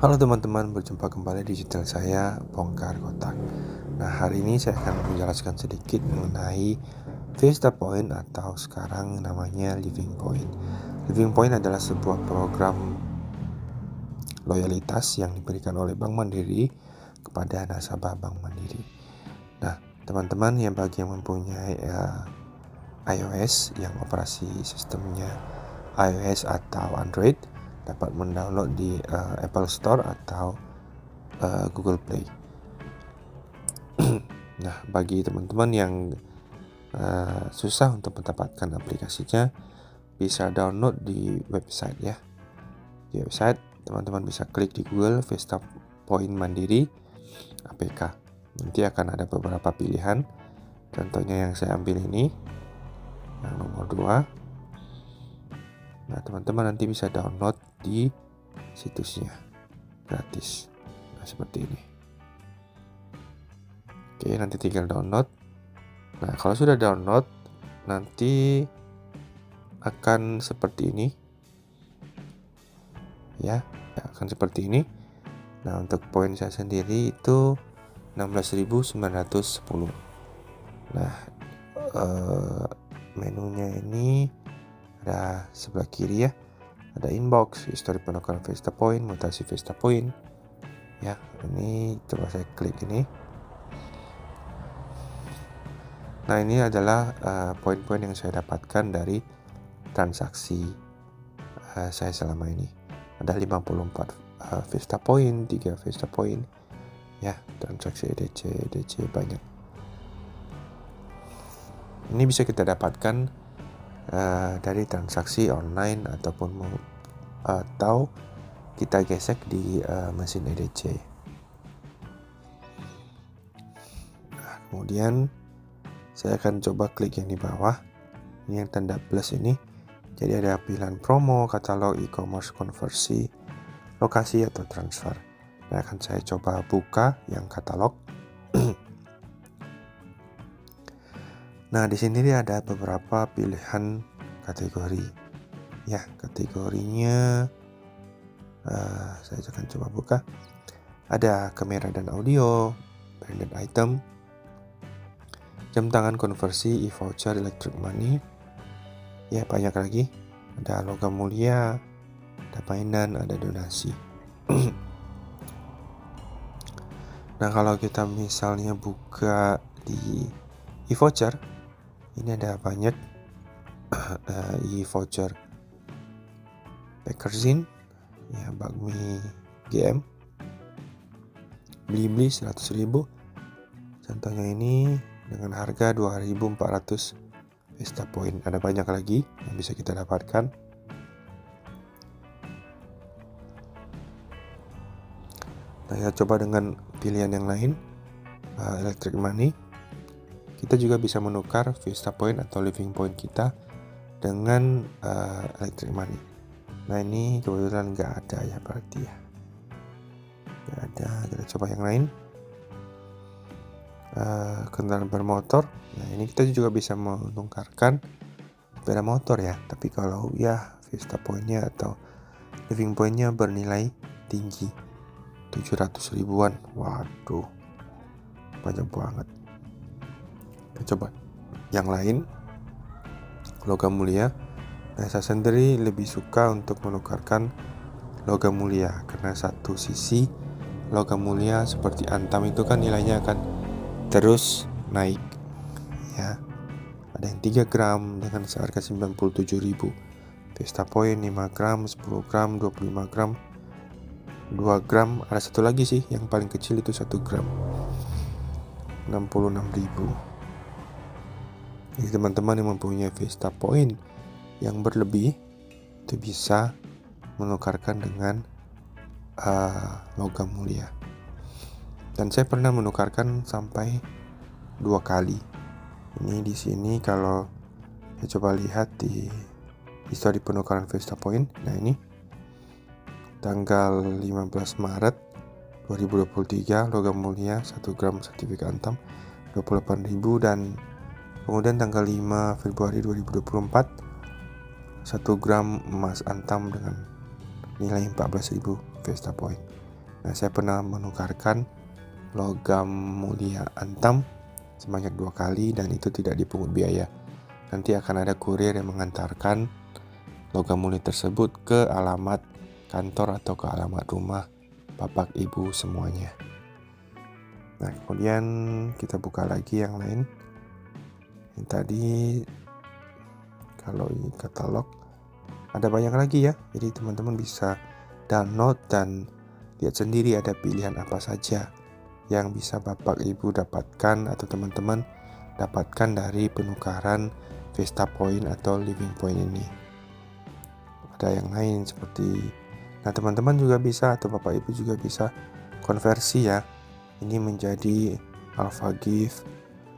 Halo teman-teman, berjumpa kembali di channel saya Bongkar Kotak. Nah, hari ini saya akan menjelaskan sedikit mengenai Vista Point atau sekarang namanya Living Point. Living Point adalah sebuah program loyalitas yang diberikan oleh Bank Mandiri kepada nasabah Bank Mandiri. Nah, teman-teman yang bagi yang mempunyai iOS yang operasi sistemnya iOS atau Android dapat mendownload di Apple Store atau Google Play. Nah, bagi teman-teman yang susah untuk mendapatkan aplikasinya, bisa download di website ya. Di website teman-teman bisa klik di Google Vista Point Mandiri APK. Nanti akan ada beberapa pilihan. Contohnya yang saya ambil ini, yang nomor 2. Nah, teman-teman nanti bisa download di situsnya gratis. Nah, seperti ini. Oke, nanti tinggal download. Nah, kalau sudah download, nanti akan seperti ini. Ya, akan seperti ini. Nah, untuk poin saya sendiri itu 16.910. Nah, menunya ini ada sebelah kiri ya. Ada inbox, histori penukaran Vista Point, mutasi Vista Point. Ya, ini coba saya klik ini. Nah, ini adalah poin-poin yang saya dapatkan dari transaksi saya selama ini. Ada 54 Vista Point, 3 Vista Point. Ya, transaksi EDC banyak. Ini bisa kita dapatkan dari transaksi online atau kita gesek di mesin EDC. Nah, kemudian saya akan coba klik yang di bawah. Ini yang tanda plus ini. Jadi ada pilihan promo, katalog, e-commerce, konversi, lokasi atau transfer. Nah, akan saya coba buka yang katalog. Nah, di sini ada beberapa pilihan kategori. Ya, kategorinya saya akan coba buka. Ada kamera dan audio, branded item, jam tangan konversi, e-voucher, electric money. Ya, banyak lagi. Ada logam mulia, ada mainan, ada donasi. Nah, kalau kita misalnya buka di e-voucher, ini ada banyak e-voucher Packerzin, ya, bakmi GM, beli 100.000. Contohnya ini dengan harga 2.400 Vista Point. Ada banyak lagi yang bisa kita dapatkan. Nah, ya, coba dengan pilihan yang lain, electric money. Kita juga bisa menukar Vista Point atau Living Point kita dengan electric money. Nah, ini kebetulan nggak ada ya, berarti ya nggak ada. Kita coba yang lain, kendaraan bermotor. Nah, ini kita juga bisa menukarkan sepeda motor ya, tapi kalau ya Vista Point-nya atau Living Point-nya bernilai tinggi, 700 ribuan. Waduh, banyak banget. Kita coba yang lain, logam mulia. Nah, saya sendiri lebih suka untuk menukarkan logam mulia karena satu sisi logam mulia seperti antam itu kan nilainya akan terus naik ya. Ada yang 3 gram dengan seharga 97.000. Vista Point 5 gram, 10 gram, 25 gram, 2 gram. Ada satu lagi sih yang paling kecil itu 1 gram, 66.000. Jadi teman-teman yang mempunyai Vista Point yang berlebih itu bisa menukarkan dengan logam mulia. Dan saya pernah menukarkan sampai 2 kali. Ini di sini kalau saya coba lihat di histori penukaran Vista Point. Nah, ini tanggal 15 Maret 2023 logam mulia 1 gram sertifikat antam 28.000, dan kemudian tanggal 5 Februari 2024 1 gram emas antam dengan nilai 14.000 Vista Point. Nah, saya pernah menukarkan logam mulia antam sebanyak 2 kali dan itu tidak dipungut biaya. Nanti akan ada kurir yang mengantarkan logam mulia tersebut ke alamat kantor atau ke alamat rumah bapak ibu semuanya. Nah, kemudian kita buka lagi yang lain. Yang tadi kalau ini katalog ada banyak lagi ya. Jadi teman-teman bisa download dan lihat sendiri ada pilihan apa saja yang bisa bapak ibu dapatkan atau teman-teman dapatkan dari penukaran Vista Point atau Living Point ini. Ada yang lain seperti, nah teman-teman juga bisa atau bapak ibu juga bisa konversi ya, ini menjadi Alpha Gift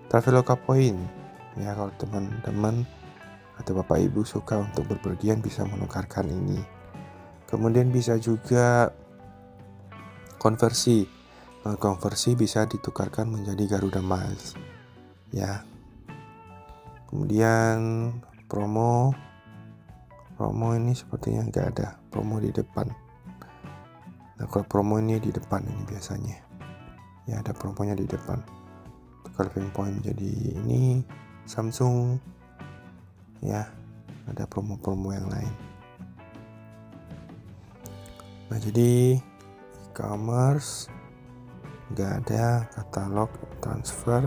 Traveloka Point ya. Kalau teman-teman atau bapak ibu suka untuk berpergian bisa menukarkan ini. Kemudian bisa juga konversi bisa ditukarkan menjadi Garuda Miles ya. Kemudian promo ini sepertinya nggak ada promo di depan. Nah, kalau promo ini di depan ini biasanya ya, ada promonya di depan. Tukar Living Point jadi ini Samsung ya, ada promo-promo yang lain. Nah, jadi e-commerce nggak ada, katalog transfer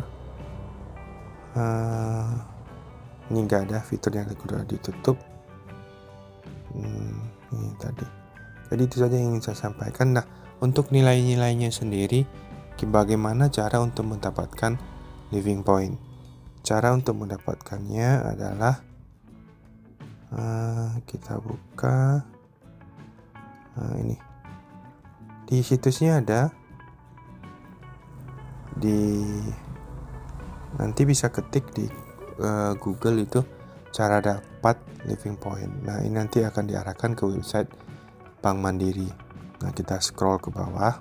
ini nggak ada, fitur yang sudah ditutup. Ini tadi. Jadi itu saja yang ingin saya sampaikan. Nah, untuk nilai-nilainya sendiri, bagaimana cara untuk mendapatkan Living Point? Cara untuk mendapatkannya adalah kita buka ini di situsnya ada, nanti bisa ketik di Google itu cara dapat Living Point. Nah, ini nanti akan diarahkan ke website Bank Mandiri. Nah, kita scroll ke bawah.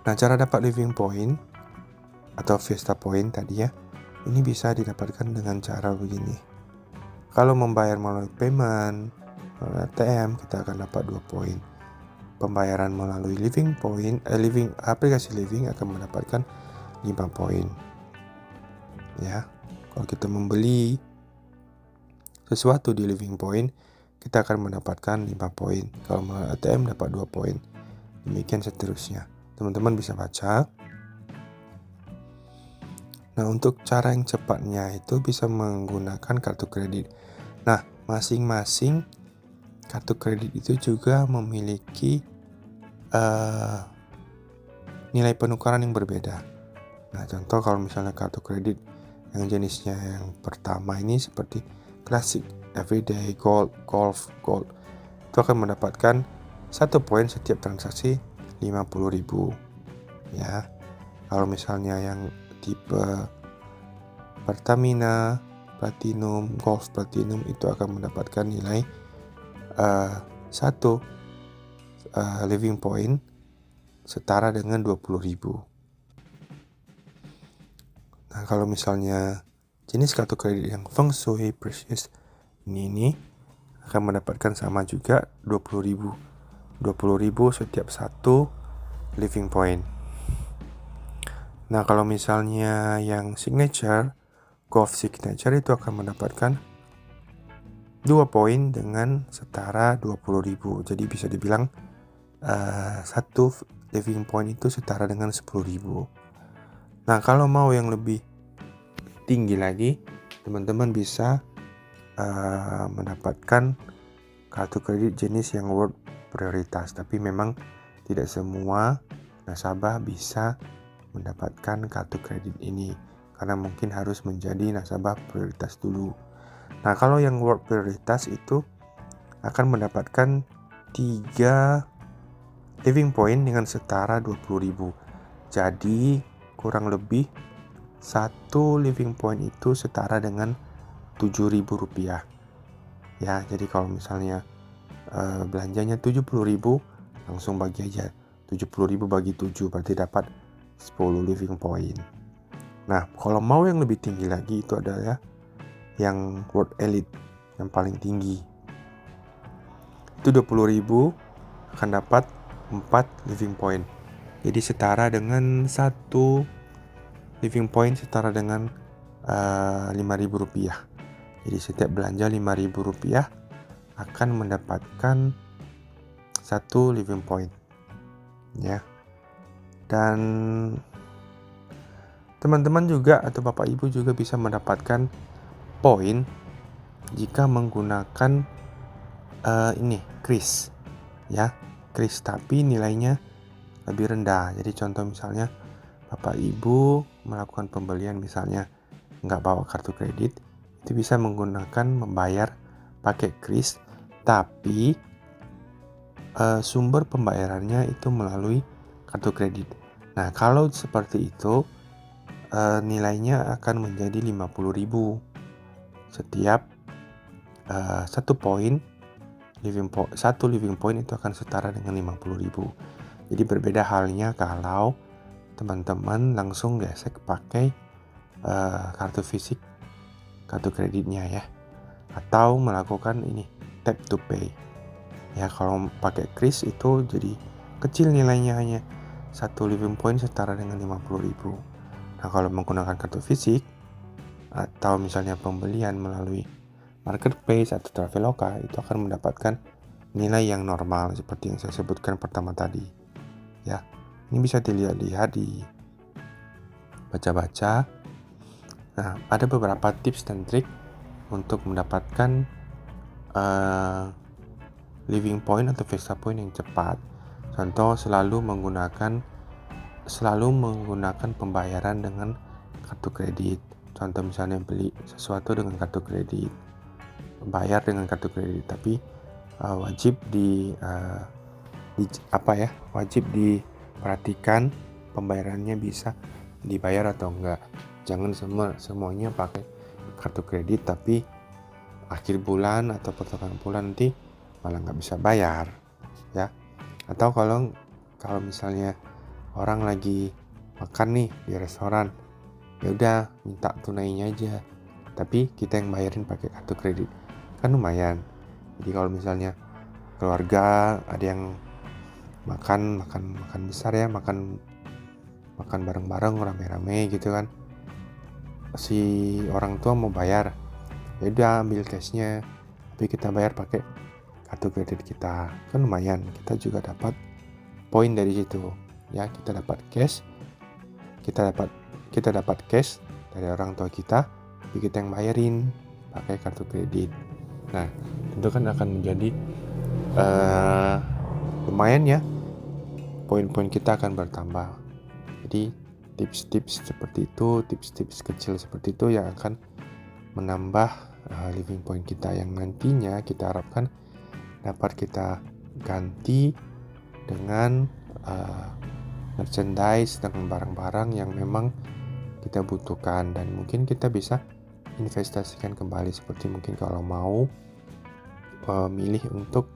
Nah, cara dapat Living Point atau Vista Point tadi ya, ini bisa didapatkan dengan cara begini. Kalau membayar melalui payment, melalui ATM, kita akan dapat 2 poin. Pembayaran melalui Living Point, aplikasi Living akan mendapatkan 5 poin. Ya, kalau kita membeli sesuatu di Living Point, kita akan mendapatkan 5 poin. Kalau melalui ATM dapat 2 poin. Demikian seterusnya. Teman-teman bisa baca. Nah, untuk cara yang cepatnya itu bisa menggunakan kartu kredit. Nah, masing-masing kartu kredit itu juga memiliki nilai penukaran yang berbeda. Nah, contoh kalau misalnya kartu kredit yang jenisnya yang pertama ini seperti Classic, Everyday, Gold, Golf, Gold, itu akan mendapatkan 1 poin setiap transaksi 50.000 ya. Kalau misalnya yang tipe Pertamina, Platinum, Golf Platinum itu akan mendapatkan nilai 1 Living Point setara dengan 20.000. Nah, kalau misalnya jenis kartu kredit yang Feng Shui Precious ini akan mendapatkan sama juga 20.000 setiap 1 Living Point. Nah, kalau misalnya yang Signature, Golf Signature itu akan mendapatkan 2 poin dengan setara 20.000. Jadi bisa dibilang 1 Living Point itu setara dengan 10.000. Nah, kalau mau yang lebih tinggi lagi, teman-teman bisa mendapatkan kartu kredit jenis yang World Prioritas. Tapi memang tidak semua nasabah bisa mendapatkan kartu kredit ini, karena mungkin harus menjadi nasabah prioritas dulu. Nah, kalau yang World Prioritas itu akan mendapatkan 3 Living Point dengan setara 20.000. Jadi kurang lebih 1 Living Point itu setara dengan 7.000 rupiah ya. Jadi kalau misalnya belanjanya 70.000, langsung bagi aja 70.000 bagi 7, berarti dapat 10 Living Point. Nah, kalau mau yang lebih tinggi lagi itu adalah yang World Elite yang paling tinggi. Itu 20.000 akan dapat 4 living point. Jadi setara dengan 1 living point setara dengan Rp5.000. Jadi setiap belanja Rp5.000 akan mendapatkan 1 living point, ya. Dan teman-teman juga atau Bapak Ibu juga bisa mendapatkan poin jika menggunakan kris, ya, kris tapi nilainya lebih rendah. Jadi contoh misalnya Bapak Ibu melakukan pembelian misalnya nggak bawa kartu kredit, itu bisa membayar pakai kris, tapi sumber pembayarannya itu melalui kartu kredit. Nah, kalau seperti itu nilainya akan menjadi 50.000 setiap 1 poin. Satu living point itu akan setara dengan 50.000. Jadi berbeda halnya kalau teman-teman langsung gesek pakai kartu fisik, kartu kreditnya, ya, atau melakukan tap to pay. Ya, kalau pakai kris itu jadi kecil nilainya, hanya 1 living point setara dengan 50.000. Nah, kalau menggunakan kartu fisik atau misalnya pembelian melalui marketplace atau Traveloka, itu akan mendapatkan nilai yang normal seperti yang saya sebutkan pertama tadi, ya. Ini bisa dilihat-lihat, baca-baca. Nah, ada beberapa tips dan trik untuk mendapatkan living point atau visa point yang cepat. Contoh, selalu menggunakan pembayaran dengan kartu kredit. Contoh misalnya beli sesuatu dengan kartu kredit, bayar dengan kartu kredit, tapi wajib diperhatikan pembayarannya bisa dibayar atau enggak. Jangan semuanya pakai kartu kredit tapi akhir bulan atau pertengahan bulan nanti malah nggak bisa bayar, ya. Atau kalau misalnya orang lagi makan nih di restoran, ya udah minta tunainya aja, tapi kita yang bayarin pakai kartu kredit, kan lumayan. Jadi kalau misalnya keluarga ada yang makan besar, ya, makan bareng-bareng rame-rame gitu kan, si orang tua mau bayar, ya udah ambil cashnya, tapi kita bayar pakai kartu kredit kita, kan lumayan, kita juga dapat poin dari situ, ya. Kita dapat cash dari orang tua kita, tapi kita yang bayarin pakai kartu kredit. Nah, tentu kan akan menjadi lumayan, ya, poin-poin kita akan bertambah. Jadi tips-tips seperti itu, tips-tips kecil seperti itu yang akan menambah living point kita, yang nantinya kita harapkan dapat kita ganti dengan merchandise, dengan barang-barang yang memang kita butuhkan, dan mungkin kita bisa investasikan kembali, seperti mungkin kalau mau milih untuk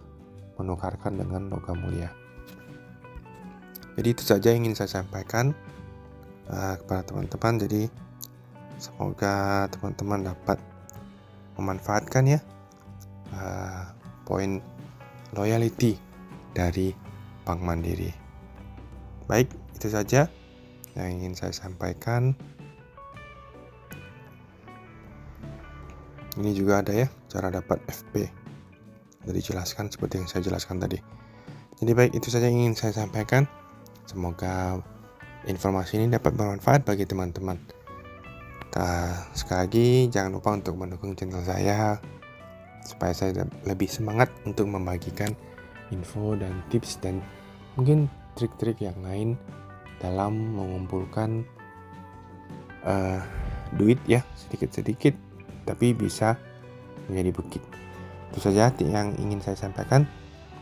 menukarkan dengan logam mulia. Jadi itu saja yang ingin saya sampaikan kepada teman-teman. Jadi semoga teman-teman dapat memanfaatkan, ya, poin loyalty dari Bank Mandiri. Baik, itu saja yang ingin saya sampaikan. Ini juga ada, ya, cara dapat FP. Jadi dijelaskan seperti yang saya jelaskan tadi. Jadi baik, itu saja yang ingin saya sampaikan. Semoga informasi ini dapat bermanfaat bagi teman-teman. Sekali lagi jangan lupa untuk mendukung channel saya supaya saya lebih semangat untuk membagikan info dan tips dan mungkin trik-trik yang lain dalam mengumpulkan duit, ya, sedikit-sedikit tapi bisa menjadi bukit. Itu saja yang ingin saya sampaikan.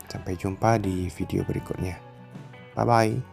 Sampai jumpa di video berikutnya. Bye bye.